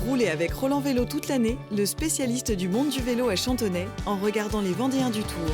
Roulez avec Roland Vélo toute l'année, le spécialiste du monde du vélo à Chantonnay, en regardant les Vendéens du Tour.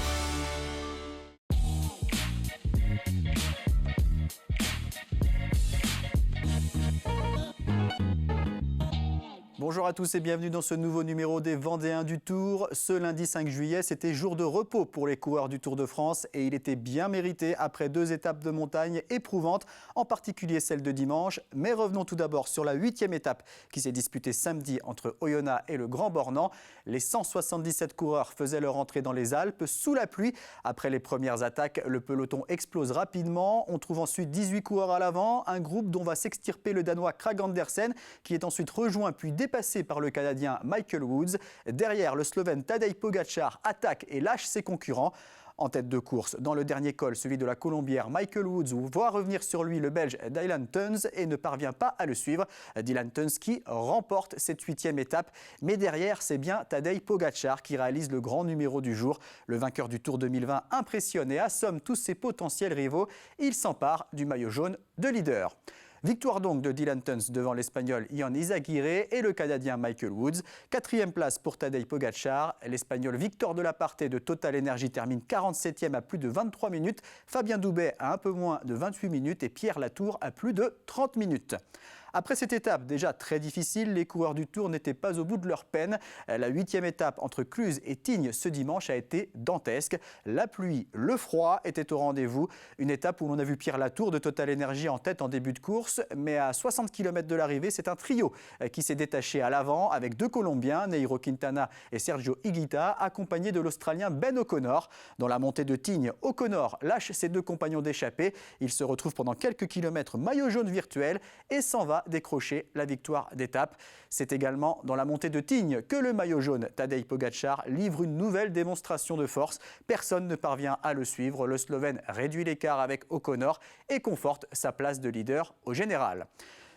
Bonjour à tous et bienvenue dans ce nouveau numéro des Vendéens du Tour. Ce lundi 5 juillet, c'était jour de repos pour les coureurs du Tour de France et il était bien mérité après 2 étapes de montagne éprouvantes, en particulier celle de dimanche. Mais revenons tout d'abord sur la 8e étape qui s'est disputée samedi entre Oyonnax et le Grand Bornand. Les 177 coureurs faisaient leur entrée dans les Alpes sous la pluie. Après les premières attaques, le peloton explose rapidement. On trouve ensuite 18 coureurs à l'avant, un groupe dont va s'extirper le Danois Kragh Andersen qui est ensuite rejoint puis dépassé par le Canadien Michael Woods. Derrière, le Slovène Tadej Pogačar attaque et lâche ses concurrents. En tête de course, dans le dernier col, celui de la Colombière, Michael Woods voit revenir sur lui le Belge Dylan Teuns et ne parvient pas à le suivre. Dylan Teuns qui remporte cette 8e étape. Mais derrière, c'est bien Tadej Pogačar qui réalise le grand numéro du jour. Le vainqueur du Tour 2020 impressionne et assomme tous ses potentiels rivaux. Il s'empare du maillot jaune de leader. Victoire donc de Dylan Teuns devant l'Espagnol Ion Izagirre et le Canadien Michael Woods. 4e place pour Tadej Pogačar. L'Espagnol Victor Delaparté de Total Energy termine 47e à plus de 23 minutes. Fabien Doubet à un peu moins de 28 minutes et Pierre Latour à plus de 30 minutes. Après cette étape déjà très difficile, les coureurs du Tour n'étaient pas au bout de leur peine. La 8e étape entre Cluses et Tignes ce dimanche a été dantesque. La pluie, le froid étaient au rendez-vous. Une étape où l'on a vu Pierre Latour de Total Energy en tête en début de course. Mais à 60 km de l'arrivée, c'est un trio qui s'est détaché à l'avant avec 2 Colombiens, Nairo Quintana et Sergio Higuita, accompagnés de l'Australien Ben O'Connor. Dans la montée de Tignes, O'Connor lâche ses 2 compagnons d'échappée. Il se retrouve pendant quelques kilomètres maillot jaune virtuel et s'en va décrocher la victoire d'étape. C'est également dans la montée de Tignes que le maillot jaune Tadej Pogačar livre une nouvelle démonstration de force. Personne ne parvient à le suivre. Le Slovène réduit l'écart avec O'Connor et conforte sa place de leader au général.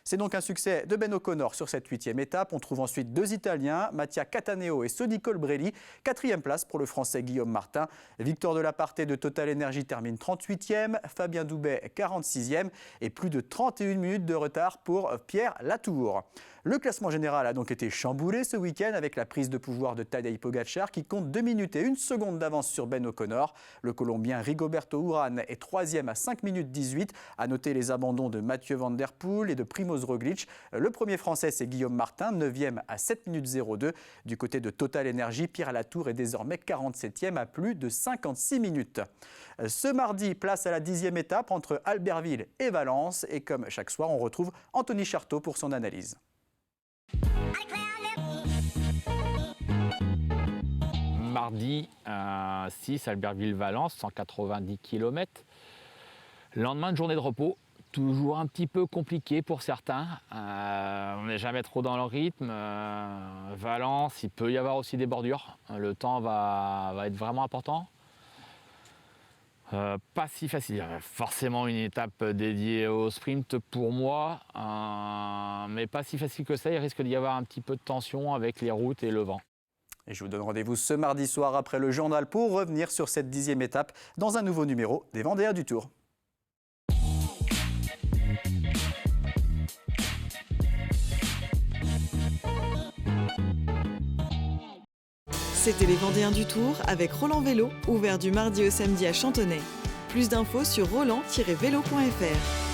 C'est donc un succès de Ben O'Connor sur cette 8e étape. On trouve ensuite 2 Italiens, Mattia Cataneo et Sodi Colbrelli. 4e place pour le Français Guillaume Martin. Victor Delaparté de Total Energy termine 38e, Fabien Doubet 46e et plus de 31 minutes de retard pour Pierre Latour. Le classement général a donc été chamboulé ce week-end avec la prise de pouvoir de Tadej Pogačar qui compte 2 minutes et 1 seconde d'avance sur Ben O'Connor. Le Colombien Rigoberto Urán est 3e à 5 minutes 18. À noter les abandons de Mathieu Van Der Poel et de Primoz Roglic. Le premier Français, c'est Guillaume Martin, 9e à 7 minutes 02. Du côté de Total Energy, Pierre Latour est désormais 47e à plus de 56 minutes. Ce mardi, place à la 10e étape entre Albertville et Valence. Et comme chaque soir, on retrouve Anthony Charteau pour son analyse. Mardi 6, Albertville-Valence, 190 km. Lendemain de journée de repos, toujours un petit peu compliqué pour certains. On n'est jamais trop dans le rythme. Valence, il peut y avoir aussi des bordures. Le temps va être vraiment important. Pas si facile. Il y a forcément une étape dédiée au sprint pour moi, mais pas si facile que ça. Il risque d'y avoir un petit peu de tension avec les routes et le vent. Et je vous donne rendez-vous ce mardi soir après le journal pour revenir sur cette 10e étape dans un nouveau numéro des Vendéens du Tour. C'était les Vendéens du Tour avec Roland Vélo, ouvert du mardi au samedi à Chantonnay. Plus d'infos sur roland-vélo.fr.